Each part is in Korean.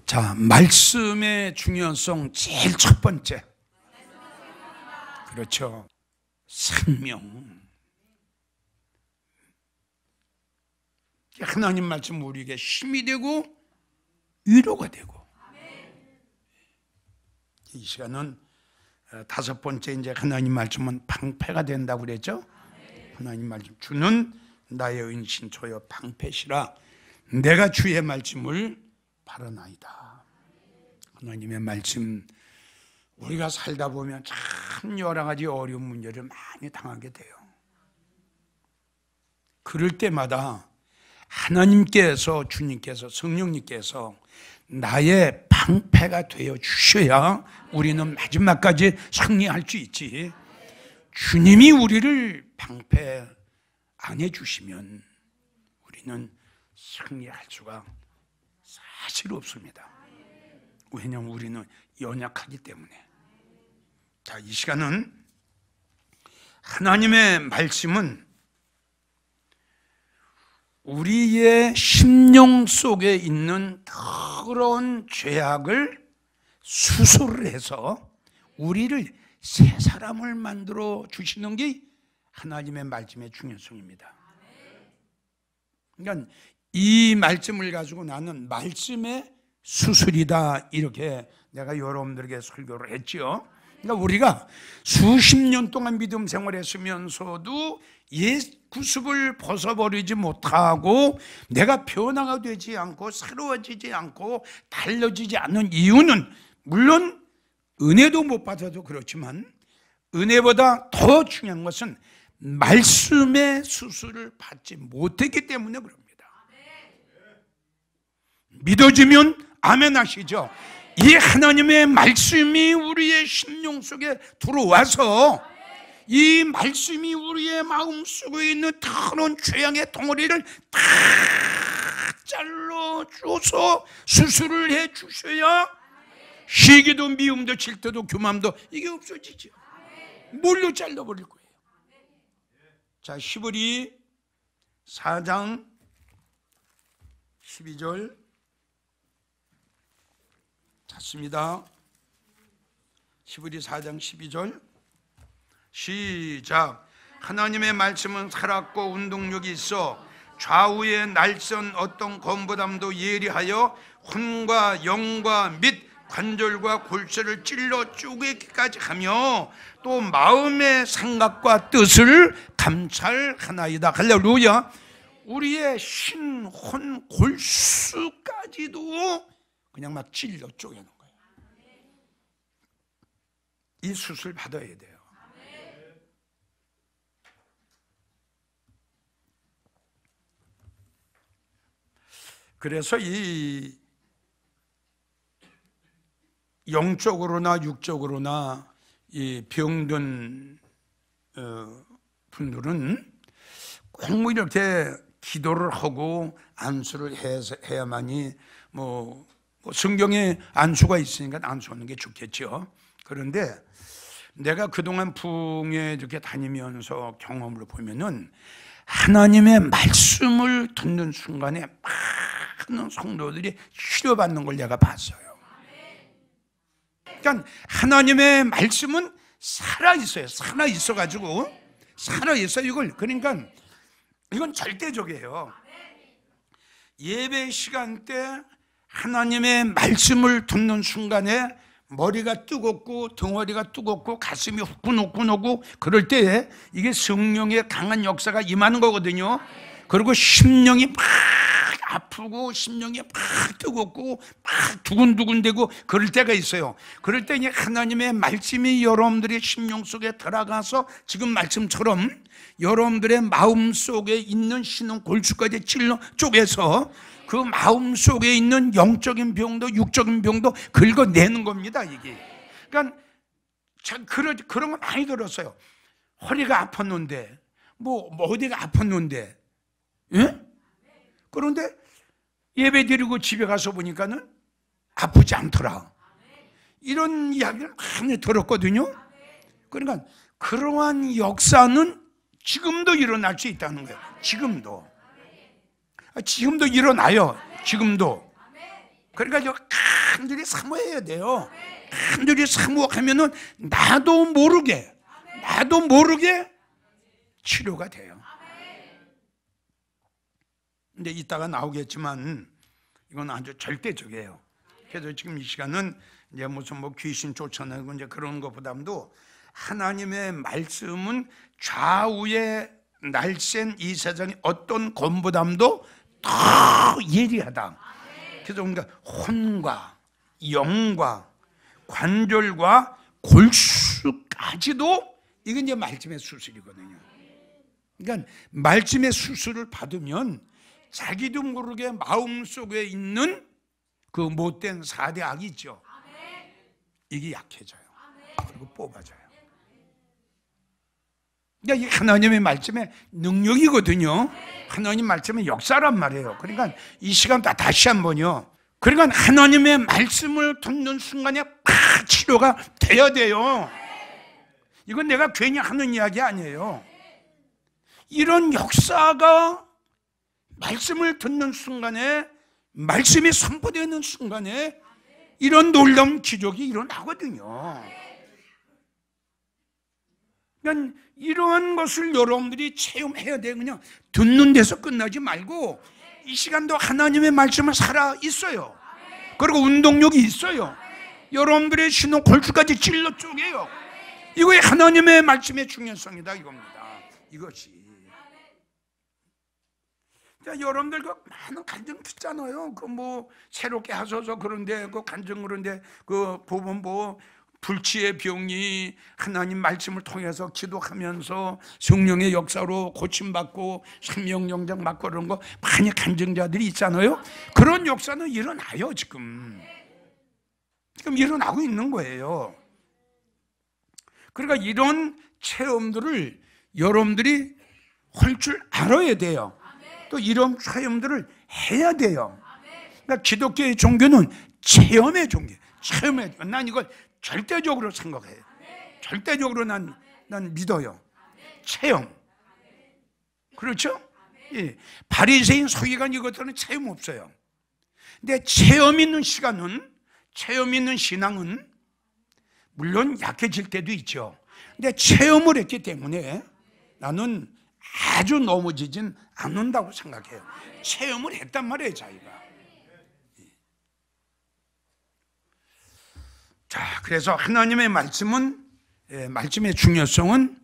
자, 말씀의 중요성 제일 첫 번째. 그렇죠. 생명. 하나님 말씀 우리에게 힘이 되고 위로가 되고. 이 시간은 다섯 번째 이제 하나님 말씀은 방패가 된다고 그랬죠. 하나님 말씀 주는 나의 은신처여 방패시라. 내가 주의 말씀을 바라나이다. 하나님의 말씀, 우리가 살다 보면 참 여러 가지 어려운 문제를 많이 당하게 돼요. 그럴 때마다 하나님께서, 주님께서, 성령님께서 나의 방패가 되어 주셔야 우리는 마지막까지 승리할 수 있지. 주님이 우리를 방패 안 해주시면 우리는 승리할 수가 사실 없습니다. 왜냐하면 우리는 연약하기 때문에. 자, 이 시간은 하나님의 말씀은 우리의 심령 속에 있는 더러운 죄악을 수술을 해서 우리를 새 사람을 만들어 주시는 게 하나님의 말씀의 중요성입니다. 그러니까 이 말씀을 가지고 나는 말씀의 수술이다, 이렇게 내가 여러분들에게 설교를 했죠. 그러니까 우리가 수십 년 동안 믿음 생활했으면서도 옛 구습을 벗어버리지 못하고 내가 변화가 되지 않고 새로워지지 않고 달라지지 않는 이유는, 물론 은혜도 못 받아도 그렇지만 은혜보다 더 중요한 것은 말씀의 수술을 받지 못했기 때문에 그럽니다. 믿어지면 아멘 하시죠. 이 하나님의 말씀이 우리의 심령 속에 들어와서 이 말씀이 우리의 마음 속에 있는 더러운 죄악의 덩어리를 다 잘라줘서 수술을 해 주셔야 시기도 미움도 질투도 교만도 이게 없어지죠. 뭘로 잘라버릴 거예요. 자, 히브리 4장 12절 찾습니다. 히브리 4장 12절 시작. 하나님의 말씀은 살았고 운동력이 있어 좌우의 날선 어떤 검보담도 예리하여 혼과 영과 및 관절과 골수를 찔러 쪼개기까지 하며 또 마음의 생각과 뜻을 감찰하나이다. 할렐루야. 우리의 신, 혼, 골수까지도 그냥 막 찔러 쪼개는 거예요. 이 수술 받아야 돼요. 그래서 이 영적으로나 육적으로나 이 병든 분들은 꼭 이렇게 기도를 하고 안수를 해야만이 뭐 성경에 안수가 있으니까 안수하는 게 좋겠죠. 그런데 내가 그동안 부흥에 이렇게 다니면서 경험을 보면은 하나님의 말씀을 듣는 순간에 많은 성도들이 치료받는 걸 내가 봤어요. 그러니까 하나님의 말씀은 살아있어요. 살아있어가지고 살아있어요. 이걸 그러니까 이건 절대적이에요. 예배 시간 때 하나님의 말씀을 듣는 순간에 머리가 뜨겁고 덩어리가 뜨겁고 가슴이 후끈후끈하고 그럴 때 이게 성령의 강한 역사가 임하는 거거든요. 그리고 심령이 막 아프고 심령이 막 뜨겁고 막 두근두근대고 그럴 때가 있어요. 그럴 때 이제 하나님의 말씀이 여러분들의 심령 속에 들어가서 지금 말씀처럼 여러분들의 마음 속에 있는 신은 골수까지 찔러 쪼개서 그 마음 속에 있는 영적인 병도 육적인 병도 긁어내는 겁니다. 이게. 그러니까 그런 거 많이 들었어요. 허리가 아팠는데 뭐 어디가 아팠는데, 예? 그런데 예배 드리고 집에 가서 보니까는 아프지 않더라. 이런 이야기를 많이 들었거든요. 그러니까 그러한 역사는 지금도 일어날 수 있다는 거예요. 지금도 일어나요. 지금도. 그러니까 이거 간절히 사모해야 돼요. 간절히 사모하면은 나도 모르게 치료가 돼요. 근데 이따가 나오겠지만 이건 아주 절대적이에요. 그래서 지금 이 시간은 이제 무슨 뭐 귀신 쫓아내고 이제 그런 것보다도 하나님의 말씀은 좌우에 날쌘 이 세상의 어떤 권보담도 더 예리하다. 그래서 우리가 혼과 영과 관절과 골수까지도 이게 이제 말씀의 수술이거든요. 그러니까 말씀의 수술을 받으면 자기도 모르게 마음속에 있는 그 못된 4대 악이 있죠. 이게 약해져요. 그리고 뽑아져요. 그러니까 이게 하나님의 말씀의 능력이거든요. 하나님 말씀의 역사란 말이에요. 그러니까 이 시간 다시 한번요. 그러니까 하나님의 말씀을 듣는 순간에 팍 치료가 돼야 돼요. 이건 내가 괜히 하는 이야기 아니에요. 이런 역사가 말씀을 듣는 순간에, 말씀이 선포되는 순간에 이런 놀라운 기적이 일어나거든요. 그러니까 이러한 것을 여러분들이 체험해야 돼요. 그냥 듣는 데서 끝나지 말고 이 시간도 하나님의 말씀은 살아 있어요. 그리고 운동력이 있어요. 여러분들의 신호 골수까지 찔러 쪼개요. 이거의 하나님의 말씀의 중요성이다 이겁니다. 이것이. 자, 여러분들 그 많은 간증 듣잖아요. 그 뭐 새롭게 하소서 그런데 그 간증 그런데 그 보면 뭐 불치의 병이 하나님 말씀을 통해서 기도하면서 성령의 역사로 고침받고 생명영장 받고 그런 거 많이 간증자들이 있잖아요. 그런 역사는 일어나요. 지금 일어나고 있는 거예요. 그러니까 이런 체험들을 여러분들이 할 줄 알아야 돼요. 또 이런 체험들을 해야 돼요. 그러니까 기독교의 종교는 체험의 종교. 난 이걸 절대적으로 생각해요. 절대적으로 난 믿어요. 체험. 그렇죠? 예. 바리새인 서기관 이것들은 체험 없어요. 근데 체험 있는 시간은, 체험 있는 신앙은 물론 약해질 때도 있죠. 근데 체험을 했기 때문에 나는 아주 넘어지진 않는다고 생각해요. 체험을 했단 말이에요, 자기가. 자, 그래서 하나님의 말씀은, 말씀의 중요성은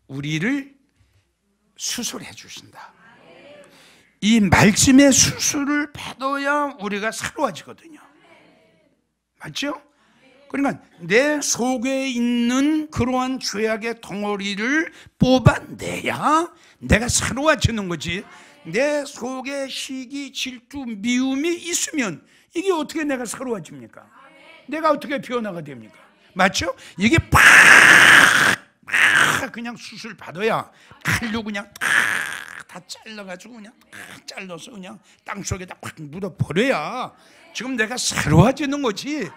우리를 수술해 주신다. 이 말씀의 수술을 받아야 우리가 새로워지거든요. 맞죠? 그러니까 내 속에 있는 그러한 죄악의 덩어리를 뽑아내야 내가 새로워지는 거지. 내 속에 시기, 질투, 미움이 있으면 이게 어떻게 내가 새로워집니까? 내가 어떻게 변화가 됩니까? 맞죠? 이게 팍 그냥 수술 받아야 칼로 그냥 다 잘라가지고 그냥 잘라서 그냥 땅속에다 팍 묻어버려야 지금 내가 새로워지는 거지.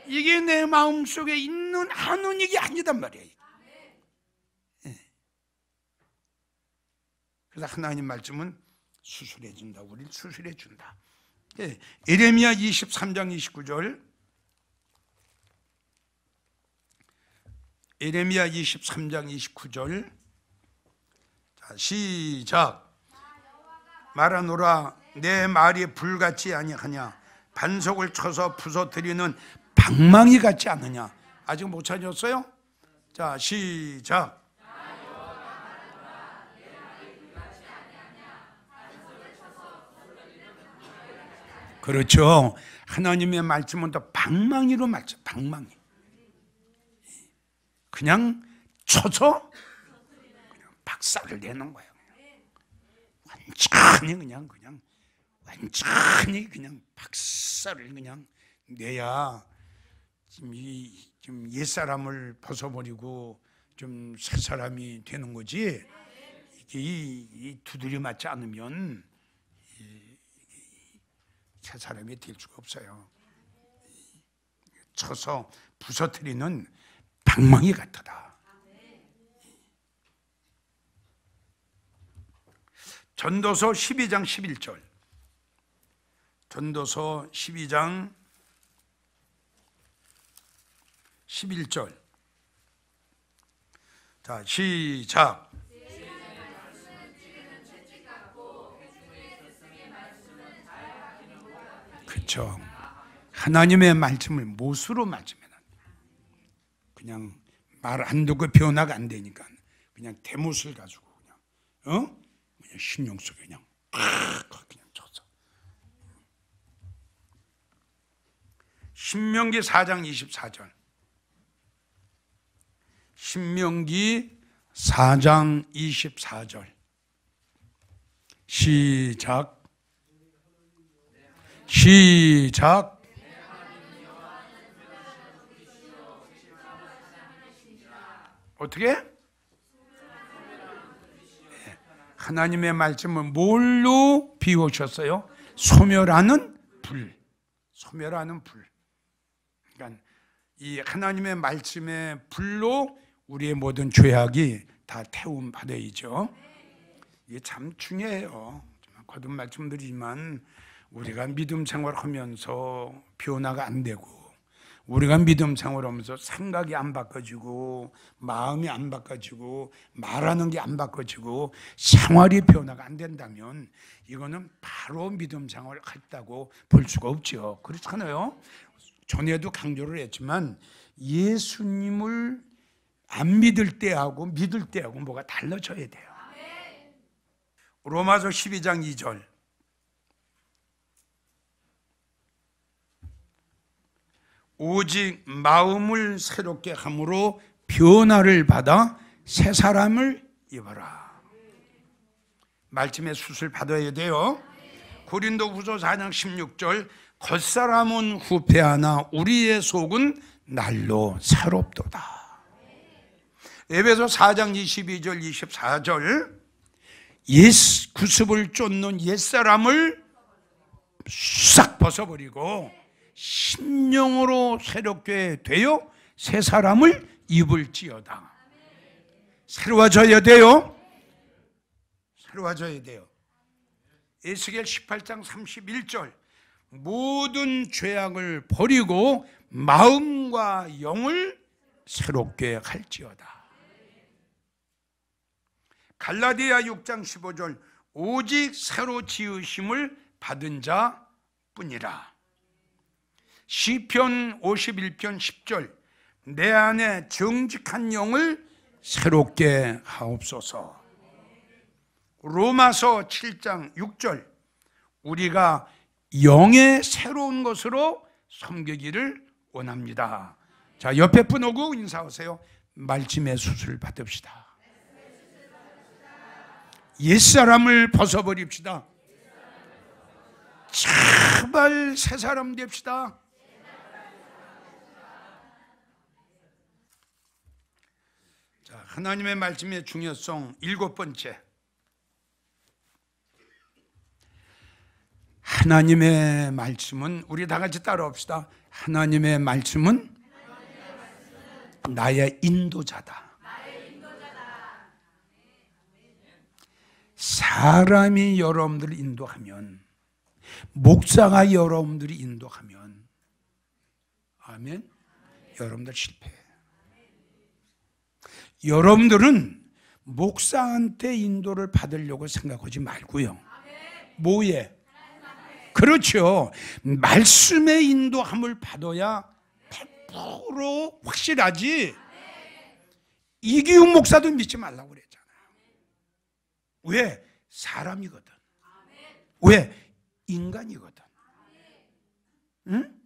이게 내 마음속에 있는 하는 이게 아니단 말이에요. 그래서 하나님 말씀은 수술해 준다. 우리를 수술해 준다. 예레미야 23장 29절. 예레미야 23장 29절. 자, 시작. 말하노라 내 말이 불같지 아니하냐 반석을 쳐서 부서뜨리는 방망이 같지 않느냐. 아직 못 찾았어요? 자, 시작. 그렇죠. 하나님의 말씀은 또 방망이로 말씀, 방망이. 그냥 쳐서 그냥 박살을 내는 거예요. 완전히 그냥 박살을 그냥 내야 좀 옛사람을 벗어버리고 좀 새 사람이 되는 거지. 이게 이 두드려 맞지 않으면 새 사람이 될 수가 없어요. 쳐서 부서뜨리는 방망이 같다. 전도서 12장 11절. 전도서 12장 11절. 자, 시작. 그렇죠. 하나님의 말씀을 못으로 말씀해놔. 그냥 말 안 듣고 변화가 안 되니까 그냥 대못을 가지고 그냥 신용 속에 그냥 쳤어. 신명기 4장 24절. 신명기 4장 24절. 시작. 시작. 어떻게? 하나님의 말씀을 뭘로 비우셨어요? 소멸하는 불. 소멸하는 불. 그러니까 이 하나님의 말씀의 불로 우리의 모든 죄악이 다 태움 받아야죠. 이게 참 중요해요. 거듭 말씀드리지만 우리가 믿음 생활하면서 변화가 안 되고, 우리가 믿음 생활하면서 생각이 안 바꿔지고, 마음이 안 바꿔지고, 말하는 게 안 바꿔지고, 생활이 변화가 안 된다면 이거는 바로 믿음 생활을 했다고 볼 수가 없죠. 그렇잖아요. 전에도 강조를 했지만 예수님을 안 믿을 때하고 믿을 때하고 뭐가 달라져야 돼요. 로마서 12장 2절. 오직 마음을 새롭게 함으로 변화를 받아 새 사람을 입어라. 말씀의 숯을 받아야 돼요. 고린도후서 4장 16절. 겉사람은 후패하나 우리의 속은 날로 새롭도다. 에베소 4장 22절 24절. 구습을 쫓는 옛사람을 싹 벗어버리고 신령으로 새롭게 되어 새 사람을 입을지어다. 새로워져야 돼요. 새로워져야 돼요. 에스겔 18장 31절. 모든 죄악을 버리고 마음과 영을 새롭게 할지어다. 갈라디아 6장 15절. 오직 새로 지으심을 받은 자 뿐이라. 시편 51편 10절. 내 안에 정직한 영을 새롭게 하옵소서. 로마서 7장 6절. 우리가 영의 새로운 것으로 섬기기를 원합니다. 자, 옆에 분하고 인사하세요. 말씀의 숯을 받읍시다. 옛사람을 벗어버립시다. 제발 새 사람 됩시다. 자, 하나님의 말씀의 중요성 7번째. 하나님의 말씀은, 우리 다 같이 따라합시다. 하나님의 말씀은 나의 인도자다. 사람이 여러분들을 인도하면, 목사가 여러분들이 인도하면, 아멘, 여러분들 실패해. 여러분들은 목사한테 인도를 받으려고 생각하지 말고요. 뭐에? 그렇죠. 말씀의 인도함을 받아야 100% 확실하지. 이기훈 목사도 믿지 말라고 그랬잖아요. 왜? 사람이거든. 왜? 인간이거든. 응?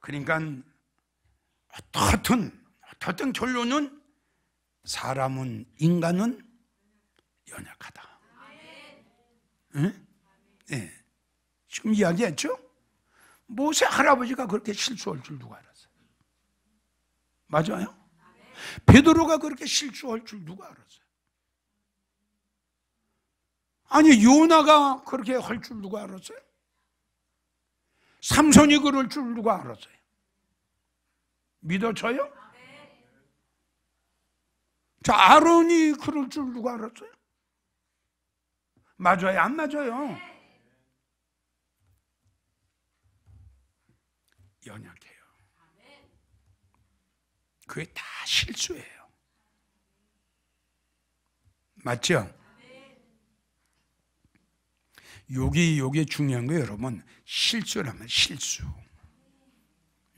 그러니까 어떻든 결론은 사람은, 인간은 연약하다. 응? 네. 지금 이야기했죠? 모세 할아버지가 그렇게 실수할 줄 누가 알았어요? 맞아요? 베드로가 그렇게 실수할 줄 누가 알았어요? 아니, 요나가 그렇게 할 줄 누가 알았어요? 삼손이 그럴 줄 누가 알았어요? 믿어져요? 자, 아론이 그럴 줄 누가 알았어요? 맞아요? 안 맞아요? 연약해요. 그게 다 실수예요. 맞죠? 요게 중요한 거예요, 여러분. 실수라면 실수.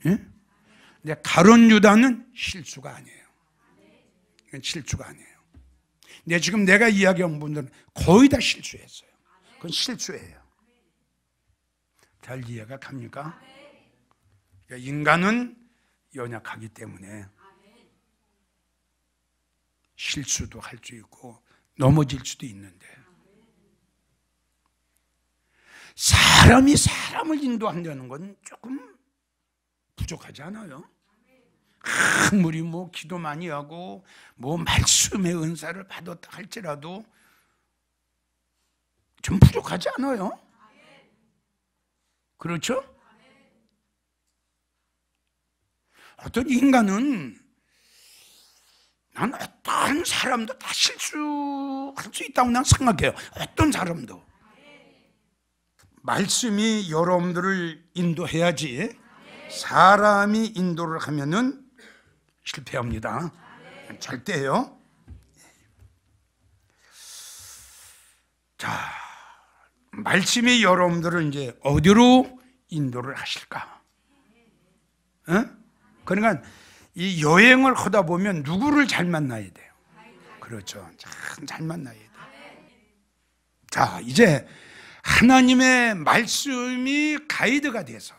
예? 근데 가룟 유다는 실수가 아니에요. 이건 실수가 아니에요. 근데 지금 내가 이야기한 분들은 거의 다 실수했어요. 그건 실수예요. 잘 이해가 갑니까? 그러니까 인간은 연약하기 때문에 실수도 할 수 있고 넘어질 수도 있는데, 사람이 사람을 인도한다는 건 조금 부족하지 않아요? 아무리 뭐 기도 많이 하고 뭐 말씀의 은사를 받았다 할지라도 좀 부족하지 않아요? 그렇죠? 어떤 인간은 난 어떤 사람도 다 실수할 수 있다고 난 생각해요. 어떤 사람도. 말씀이 여러분들을 인도해야지 사람이 인도를 하면은 실패합니다. 절대요. 자, 말씀이 여러분들을 이제 어디로 인도를 하실까? 그러니까 이 여행을 하다 보면 누구를 잘 만나야 돼요. 그렇죠. 참 잘 만나야 돼요. 자, 이제 하나님의 말씀이 가이드가 돼서,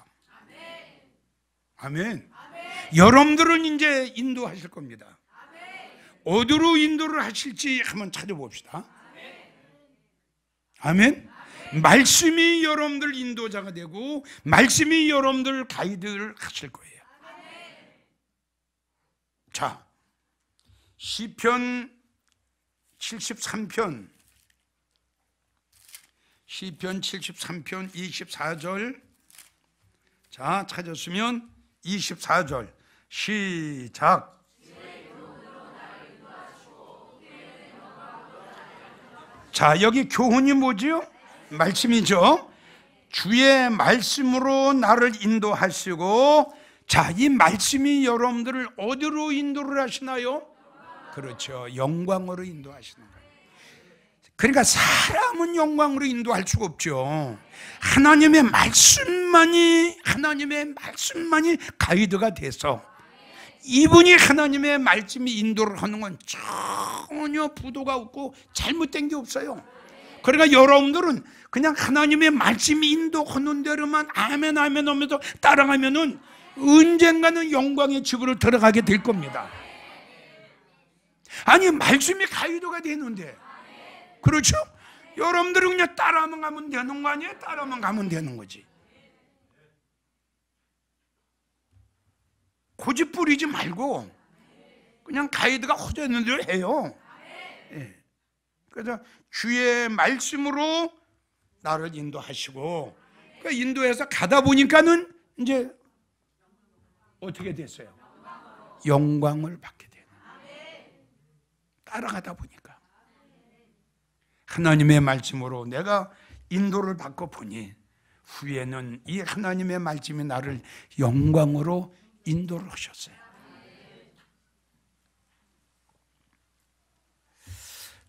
아멘. 여러분들은 이제 인도하실 겁니다. 어디로 인도를 하실지 한번 찾아봅시다. 아멘. 말씀이 여러분들 인도자가 되고 말씀이 여러분들 가이드를 하실 거예요. 자, 시편 73편 24절. 자, 찾았으면 24절 시작. 자, 여기 교훈이 뭐지요? 말씀이죠. 주의 말씀으로 나를 인도하시고, 자, 이 말씀이 여러분들을 어디로 인도를 하시나요? 그렇죠. 영광으로 인도하시는 거예요. 그러니까 사람은 영광으로 인도할 수가 없죠. 하나님의 말씀만이 가이드가 돼서, 이분이 하나님의 말씀이 인도를 하는 건 전혀 부도가 없고 잘못된 게 없어요. 그러니까 여러분들은 그냥 하나님의 말씀이 인도하는 대로만 아멘 아멘 하면서 따라가면은 언젠가는 영광의 집으로 들어가게 될 겁니다. 아니, 말씀이 가이드가 되는데, 그렇죠? 여러분들은 그냥 따라만 가면 되는 거 아니에요? 따라만 가면 되는 거지. 고집 부리지 말고 그냥 가이드가 허전한 대로 해요. 예. 그래서 주의 말씀으로 나를 인도하시고, 그러니까 인도해서 가다 보니까는 이제 어떻게 됐어요? 영광을 받게 되는. 따라가다 보니까 하나님의 말씀으로 내가 인도를 받고 보니 후에는 이 하나님의 말씀이 나를 영광으로 인도를 하셨어요.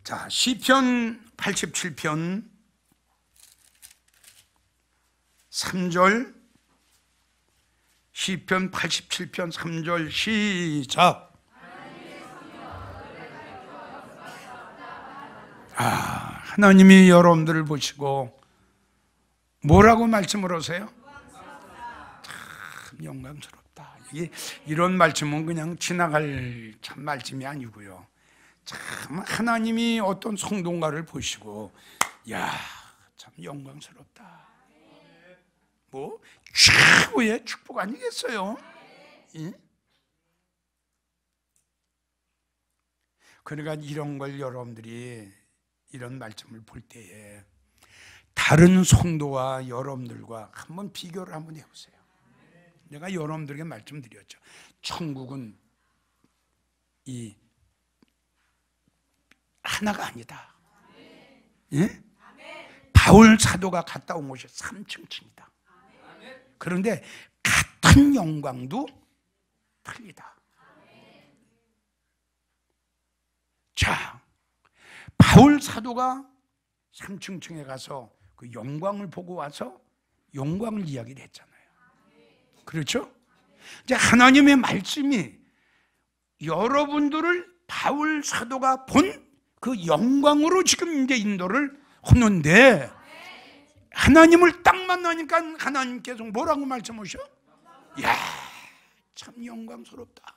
자, 시편 87편 3절, 시편 87편 3절 시작. 하나님이 여러분들을 보시고 뭐라고 말씀을 하세요? 참 영광스럽다. 이런 말씀은 그냥 지나갈 참 말씀이 아니고요. 참 하나님이 어떤 성도인가를 보시고, 야, 참 영광스럽다. 뭐 최고의 축복 아니겠어요? 예? 그러니까 이런 걸 여러분들이 이런 말씀을 볼 때에 다른 성도와 여러분들과 한번 비교를 한번 해보세요. 내가 여러분들에게 말씀드렸죠. 천국은 이 하나가 아니다. 예? 바울 사도가 갔다 온 곳이 3층 층이다. 그런데 같은 큰 영광도 틀리다. 자, 바울 사도가 3층에 가서 그 영광을 보고 와서 영광을 이야기를 했잖아요. 그렇죠? 이제 하나님의 말씀이 여러분들을 바울 사도가 본 그 영광으로 지금 이제 인도를 하는데, 하나님을 딱 만나니까 하나님께서 뭐라고 말씀하셔? 야, 참 영광스럽다.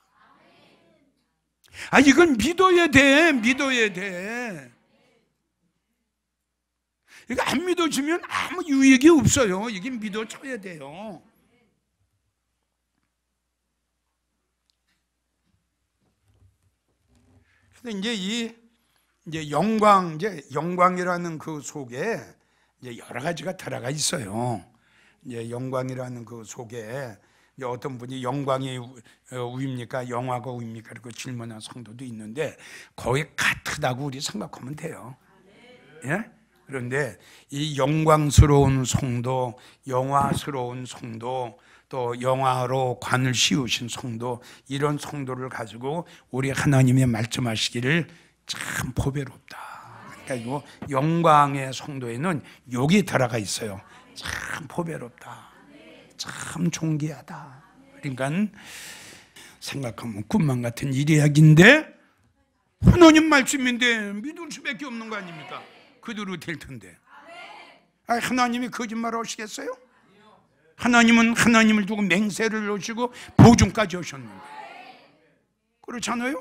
아, 이건 믿어야 돼. 믿어야 돼. 이거 안 믿어주면 아무 유익이 없어요. 이게 믿어줘야 돼요. 근데 이제 영광이라는 그 속에 이제 여러 가지가 들어가 있어요. 이제 영광이라는 그 속에 이제 어떤 분이 영광이 우입니까? 영화가 우입니까? 이렇게 질문한 성도도 있는데 거의 같다고 우리 생각하면 돼요. 예? 그런데 이 영광스러운 성도, 영화스러운 성도, 또 영화로 관을 씌우신 성도, 이런 성도를 가지고 우리 하나님의 말씀하시기를 참 보배롭다. 그러니까 이거 영광의 성도에는 욕이 들어가 있어요. 참 보배롭다. 참 존귀하다. 그러니까 생각하면 꿈만 같은 이야기인데 하나님 말씀인데 믿을 수밖에 없는 거 아닙니까? 그대로 될 텐데. 하나님이 거짓말 하시겠어요? 하나님은 하나님을 두고 맹세를 하시고 보증까지 하셨는데, 그렇잖아요?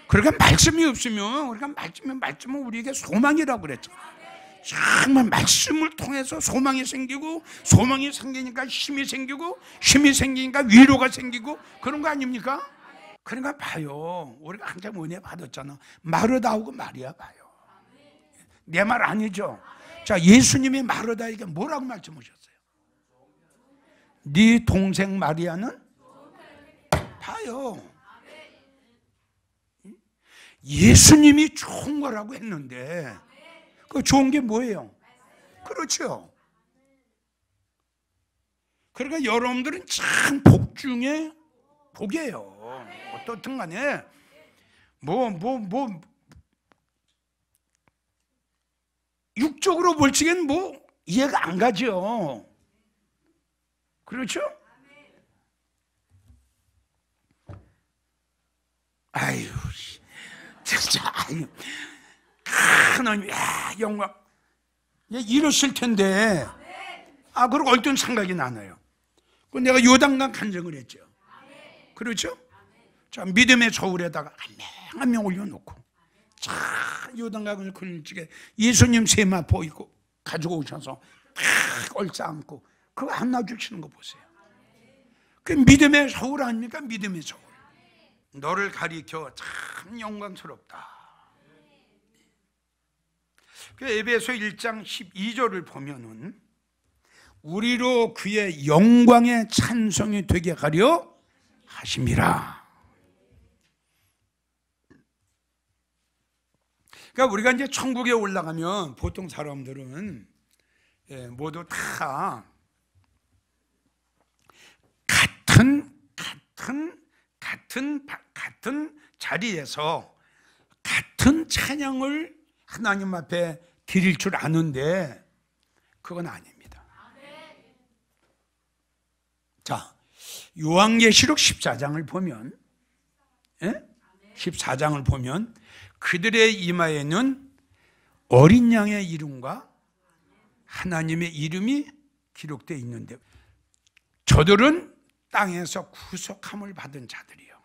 그러니까 말씀이 없으면, 우리가 말씀은 우리에게 소망이라고 그랬잖아요. 정말 말씀을 통해서 소망이 생기고, 소망이 생기니까 힘이 생기고, 힘이 생기니까 위로가 생기고, 그런 거 아닙니까? 그러니까 봐요. 우리가 항상 은혜 받았잖아. 마르다하고 마리아 봐요. 내 말 아니죠? 자, 예수님이 마르다에게 뭐라고 말씀하셨어요? 네 동생 마리아는 봐요. 예수님이 좋은 거라고 했는데 그 좋은 게 뭐예요? 그렇죠. 그러니까 여러분들은 참 복 중에 복이에요. 어떻든 간에 육적으로 볼 적엔 이해가 안 가죠. 그렇죠? 아유, 진짜, 하나님, 영광, 이러실 텐데, 그리고 어떤 생각이 나나요? 내가 요단강 간증을 했죠. 그렇죠? 자, 믿음의 저울에다가 한 명 올려놓고, 자, 요단강을 걸치게 예수님 세마포 있고 가지고 오셔서 탁 얽싸안고 그거 안 놔주시는 거 보세요. 그 믿음의 저울 아닙니까? 믿음의 저울. 너를 가리켜 참 영광스럽다. 그 에베소 1장 12절을 보면은 우리로 그의 영광의 찬송이 되게 하려 하심이라. 그러니까 우리가 이제 천국에 올라가면 보통 사람들은 모두 다 같은 자리에서 같은 찬양을 하나님 앞에 드릴 줄 아는데 그건 아닙니다. 자, 요한계시록 14장을 보면 14장을 보면 그들의 이마에는 어린 양의 이름과 하나님의 이름이 기록되어 있는데 저들은 땅에서 구속함을 받은 자들이요.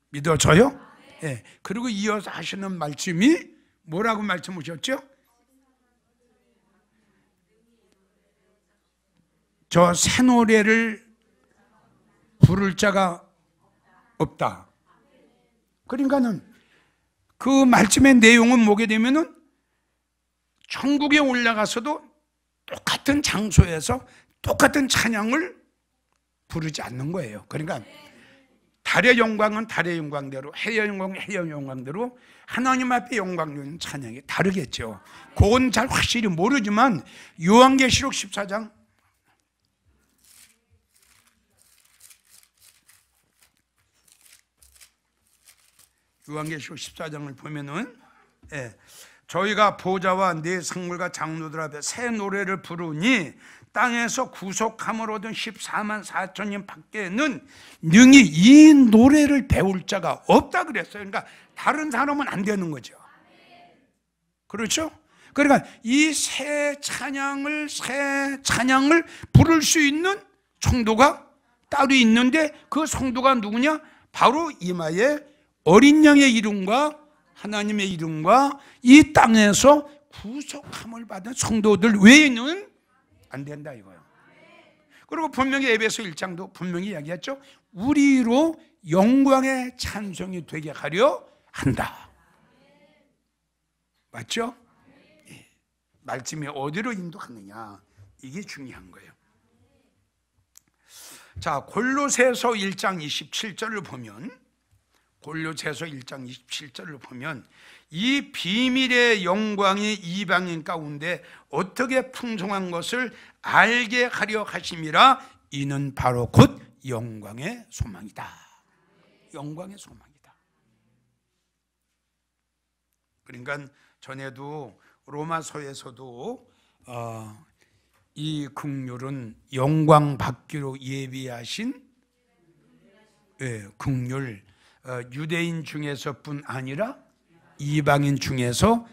믿어져요? 예. 그리고 이어서 하시는 말씀이 뭐라고 말씀하셨죠? 저 새 노래를 부를 자가 없다. 그러니까는 그 말씀의 내용은 뭐게 되면은 천국에 올라가서도 똑같은 장소에서 똑같은 찬양을 부르지 않는 거예요. 그러니까 달의 영광은 달의 영광대로, 해의 영광은 해의 영광대로 하나님 앞에 영광 찬양이 다르겠죠. 그건 잘 확실히 모르지만 요한계시록 14장 요한계시록 14장을 보면은 저희가 보좌와 네 성물과 장로들 앞에 새 노래를 부르니 땅에서 구속함을 얻은 14만 4천인 밖에는 능히 이 노래를 배울 자가 없다 그랬어요. 그러니까 다른 사람은 안 되는 거죠. 그렇죠? 그러니까 이 새 찬양을 부를 수 있는 성도가 따로 있는데 그 성도가 누구냐? 바로 이마에 어린 양의 이름과 하나님의 이름과 이 땅에서 구속함을 받은 성도들 외에는 안 된다 이거예요. 그리고 분명히 에베소 1장도 분명히 이야기했죠. 우리로 영광의 찬송이 되게 하려 한다. 맞죠? 말씀이 어디로 인도하느냐, 이게 중요한 거예요. 자, 골로새서 1장 27절을 보면, 골로새서 1장 27절을 보면 이 비밀의 영광이 이방인 가운데 어떻게 풍성한 것을 알게 하려 하심이라. 이는 바로 곧 영광의 소망이다. 영광의 소망이다. 그러니까 전에도 로마서에서도 이 긍휼은 영광 받기로 예비하신 긍휼, 유대인 중에서뿐 아니라 이방인 중에서,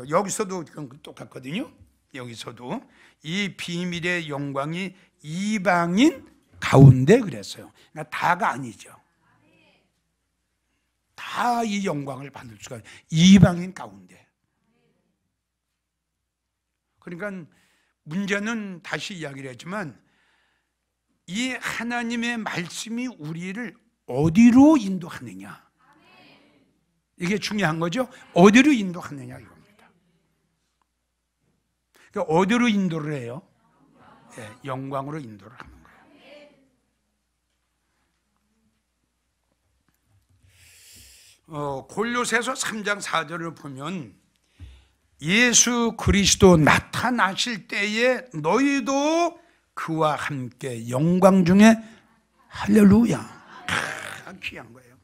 여기서도 똑같거든요. 여기서도 이 비밀의 영광이 이방인 가운데 그랬어요. 그러니까 다가 아니죠. 다 이 영광을 받을 수가, 이방인 가운데. 그러니까 문제는 다시 이야기를 했지만 이 하나님의 말씀이 우리를 어디로 인도하느냐, 이게 중요한 거죠. 어디로 인도하느냐 이겁니다. 그러니까 어디로 인도를 해요? 영광으로 인도를 하는 거예요. 골로새서 3장 4절을 보면 예수 그리스도 나타나실 때에 너희도 그와 함께 영광 중에, 할렐루야, 귀한 거예요.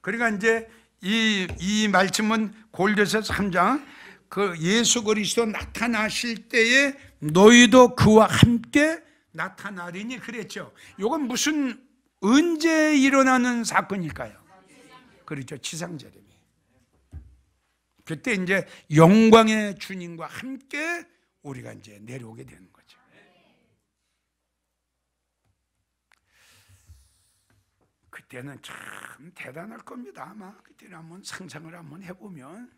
그러니까 이제 이 말씀은 골로새서 3장, 그 예수 그리스도 나타나실 때에 너희도 그와 함께 나타나리니 그랬죠. 이건 무슨, 언제 일어나는 사건일까요? 그렇죠. 지상재림이. 그때 이제 영광의 주님과 함께 우리가 이제 내려오게 되는 거죠. 그때는 참 대단할 겁니다. 아마 그때는 한번 상상을 한번 해보면,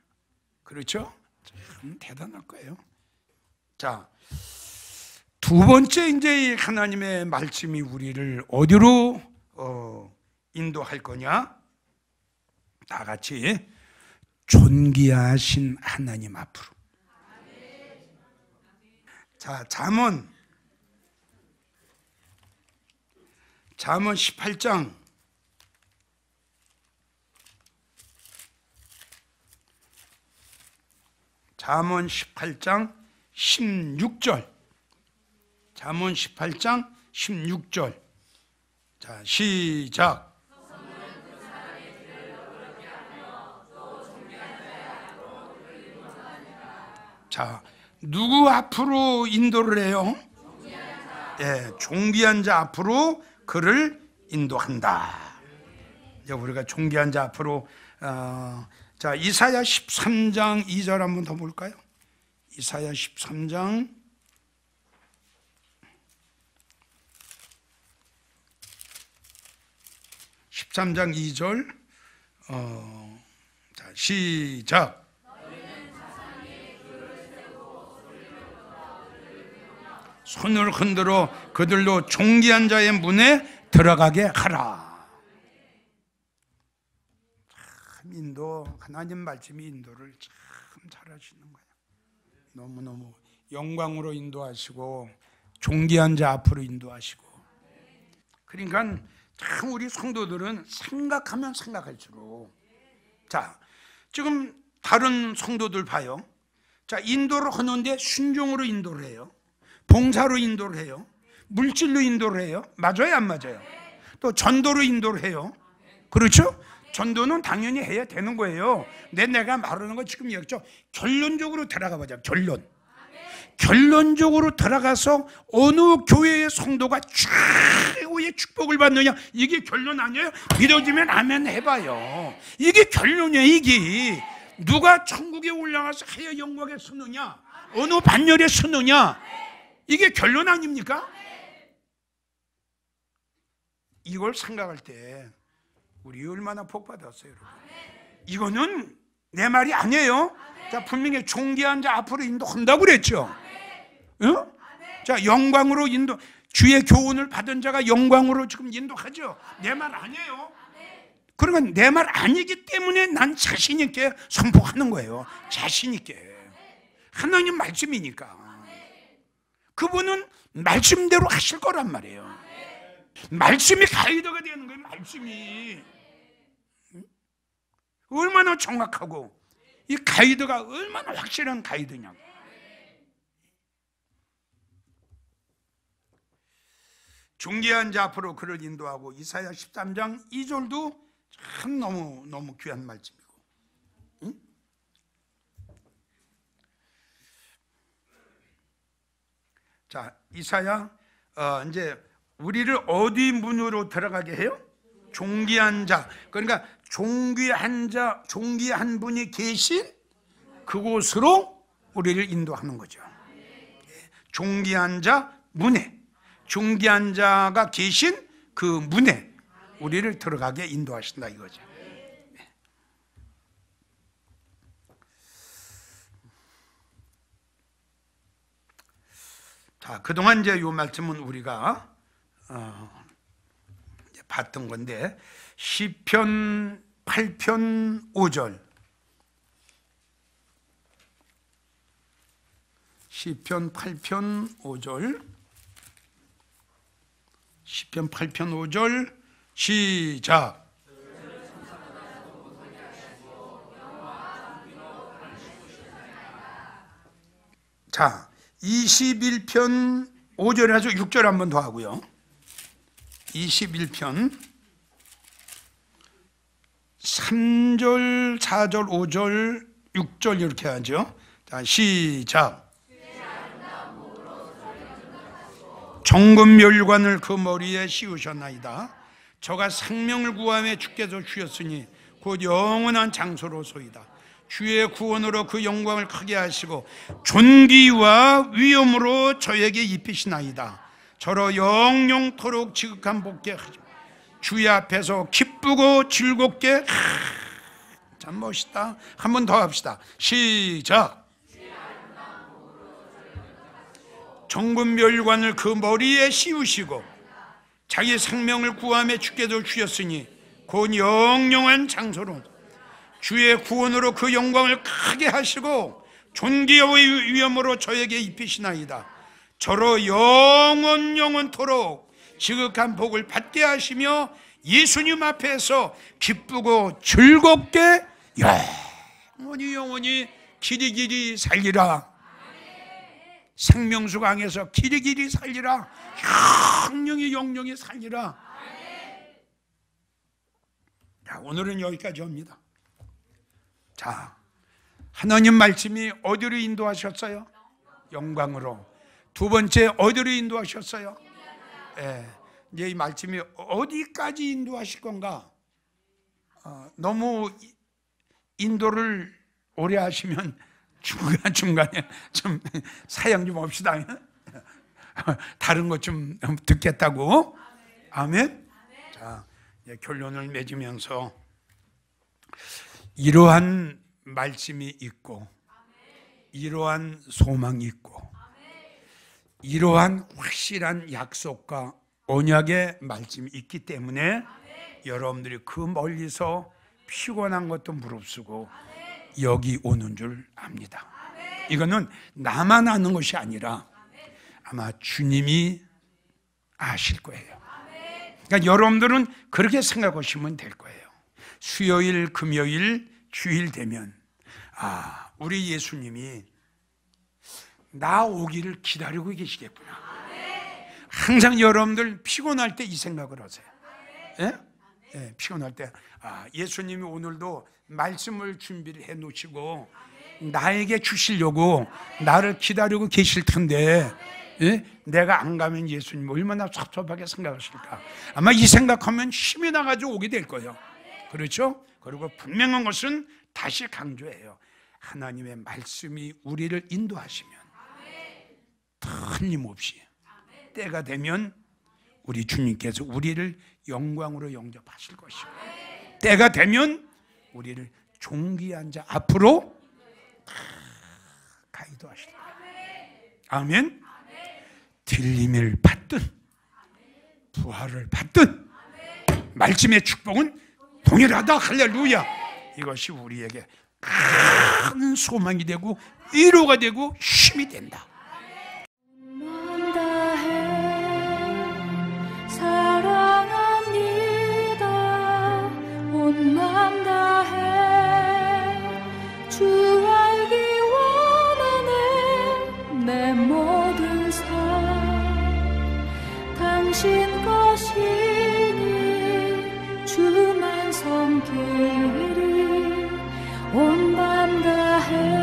그렇죠? 참 대단할 거예요. 자, 두 번째 이제 하나님의 말씀이 우리를 어디로 인도할 거냐? 다 같이 존귀하신 하나님 앞으로. 자, 잠언 18장 16절. 잠언 18장 16절. 자, 시작. 자, 누구 앞으로 인도를 해요? 존귀한 자 앞으로 그를 인도한다. 이제 우리가 존귀한 자 앞으로, 자, 이사야 13장 2절 한번 더 볼까요? 이사야 13장 2절. 자, 시작. 손을 흔들어 그들로 존귀한 자의 문에 들어가게 하라. 참 인도, 하나님 말씀이 인도를 참 잘하시는 거예요. 너무너무 영광으로 인도하시고 존귀한 자 앞으로 인도하시고. 그러니까 참 우리 성도들은 생각하면 생각할수록, 자, 지금 다른 성도들 봐요. 자, 인도를 하는데 순종으로 인도를 해요. 봉사로 인도를 해요. 물질로 인도를 해요. 맞아요, 안 맞아요? 또 전도로 인도를 해요. 그렇죠? 전도는 당연히 해야 되는 거예요. 내가 말하는 거 지금 여기죠. 결론적으로 들어가 보자. 결론적으로 들어가서 어느 교회의 성도가 최고의 축복을 받느냐, 이게 결론 아니에요? 믿어지면 아멘 해봐요. 이게 결론이에요. 이게 누가 천국에 올라가서 하여 영광에 서느냐, 어느 반열에 서느냐, 이게 결론 아닙니까? 이걸 생각할 때 우리 얼마나 복 받았어요, 여러분. 이거는 내 말이 아니에요. 자, 분명히 존귀한 자 앞으로 인도한다고 그랬죠. 응? 자, 영광으로 인도, 주의 교훈을 받은 자가 영광으로 지금 인도하죠. 내 말 아니에요. 그러면 내 말 아니기 때문에 난 자신 있게 선포하는 거예요. 자신 있게. 하나님 말씀이니까. 그분은 말씀대로 하실 거란 말이에요. 말씀이 가이드가 되는 거예요. 말씀이 얼마나 정확하고 이 가이드가 얼마나 확실한 가이드냐고. 존귀한 자 앞으로 그를 인도하고, 이사야 13장 2절도 참 너무 귀한 말씀이고. 응? 자, 이사야 이제 우리를 어디 문으로 들어가게 해요? 존귀한 자. 그러니까 존귀한 자, 존귀한 분이 계신 그곳으로 우리를 인도하는 거죠. 존귀한 자 문에, 존귀한 자가 계신 그 문에 우리를 들어가게 인도하신다 이거죠. 자, 그동안 이제 이 말씀은 우리가 봤던 건데, 시편 8편 5절, 시편 8편 5절, 시편 8편 5절 시작. 자, 21편 5절에 아주 6절 한 번 더 하고요. 21편 3절, 4절, 5절, 6절 이렇게 하죠. 자, 시작. 정금 멸관을 그 머리에 씌우셨나이다. 저가 생명을 구함에 주께서 주셨으니 곧 영원한 장소로소이다. 주의 구원으로 그 영광을 크게 하시고 존귀와 위엄으로 저에게 입히시나이다. 저로 영영토록 지극한 복게 하죠. 주의 앞에서 기쁘고 즐겁게. 참 멋있다. 한 번 더 합시다. 시작. 정금 멸관을 그 머리에 씌우시고 자기 생명을 구함에 주께서 주셨으니 곧 영영한 장소로 주의 구원으로 그 영광을 크게 하시고 존귀와 위엄으로 저에게 입히시나이다. 저로 영원토록 지극한 복을 받게 하시며 예수님 앞에서 기쁘고 즐겁게 영원히 길이길이 살리라. 생명수 강에서 길이길이 살리라. 영영이 살리라. 자, 오늘은 여기까지 합니다. 자, 하나님 말씀이 어디로 인도하셨어요? 영광으로. 두 번째, 어디로 인도하셨어요? 이제 이 말씀이 어디까지 인도하실 건가? 너무 인도를 오래 하시면 중간에 좀 사양 좀 합시다. 다른 것 좀 듣겠다고. 아멘. 자, 이제 결론을 맺으면서 이러한 말씀이 있고, 이러한 소망이 있고, 이러한 확실한 약속과 언약의 말씀이 있기 때문에 여러분들이 그 멀리서 피곤한 것도 무릅쓰고 여기 오는 줄 압니다. 이거는 나만 아는 것이 아니라 아마 주님이 아실 거예요. 그러니까 여러분들은 그렇게 생각하시면 될 거예요. 수요일, 금요일, 주일 되면 우리 예수님이 나 오기를 기다리고 계시겠구나. 항상 여러분들 피곤할 때 이 생각을 하세요. 예? 피곤할 때 예수님이 오늘도 말씀을 준비를 해 놓으시고 나에게 주시려고 나를 기다리고 계실 텐데 내가 안 가면 예수님 얼마나 섭섭하게 생각하실까. 아마 이 생각하면 힘이 나가지고 오게 될 거예요. 그렇죠? 그리고 분명한 것은 다시 강조해요. 하나님의 말씀이 우리를 인도하시면 틀림없이 때가 되면 우리 주님께서 우리를 영광으로 영접하실 것이고, 때가 되면 우리를 존귀한 자 앞으로 가이도하실 거예요. 아멘. 들림을 받든 부활을 받든 말씀의 축복은 동일하다. 할렐루야. 이것이 우리에게 큰 소망이 되고 위로가 되고 힘이 된다. 사랑합니다. 온 맘 다해 주 알기 원하네. 내 모든 삶 당신 것이니 주만 섬기리. 온 맘 다해